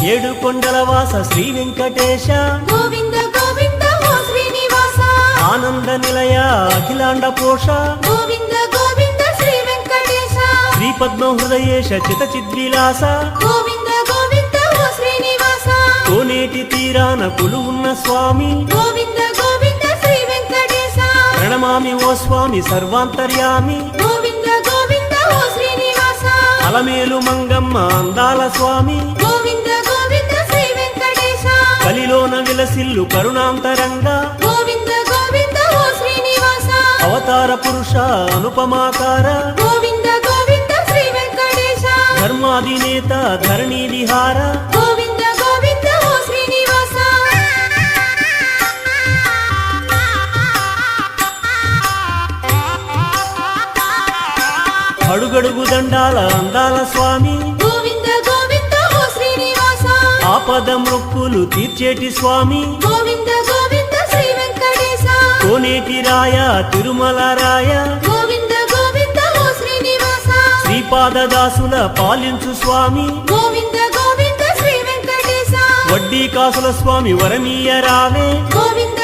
ఏడు కొండల వాస శ్రీ వెంకటేశ గోవింద గోవింద ఓ శ్రీనివాస ఆనంద నిలయ అఖిలాండ పోష గోవింద గోవింద శ్రీ వెంకటేశ శ్రీ పద్మ హృదయేశ చిత చిద్విలాస గోవింద గోవింద ఓ శ్రీనివాస కోనేటి తీరాన కొలువున్న స్వామి గోవింద గోవింద శ్రీ వెంకటేశ ప్రణమామి ఓ స్వామి సర్వాంతర్యామి గోవింద గోవింద ఓ శ్రీనివాస అలమేలు మంగమ్మ అందాల స్వామి గోవింద గోవింద శ్రీ వెంకటేశ కలిలోన విలసిల్లు కరుణాంతరంగా గోవింద గోవింద ఓ శ్రీనివాస అవతార పురుష అనుపమాకార గోవింద గోవింద శ్రీ వెంకటేశ ధర్మాధినేత ధరణి విహార గోవింద గోవింద ఓ శ్రీనివాస అడుగడుగు దండాల అందాల స్వామి గోవింద గోవింద ఓ శ్రీనివాస ఆపద మొక్కులు తీర్చేటి స్వామి గోవింద గోవింద శ్రీ వెంకటేశ కోనేటి రాయ తిరుమల రాయ గోవింద గోవింద ఓ శ్రీనివాస శ్రీపాదదాసుల పాలించు స్వామి గోవింద గోవింద శ్రీ వెంకటేశ వడ్డీ కాసుల స్వామి వరమీయ రావే గోవింద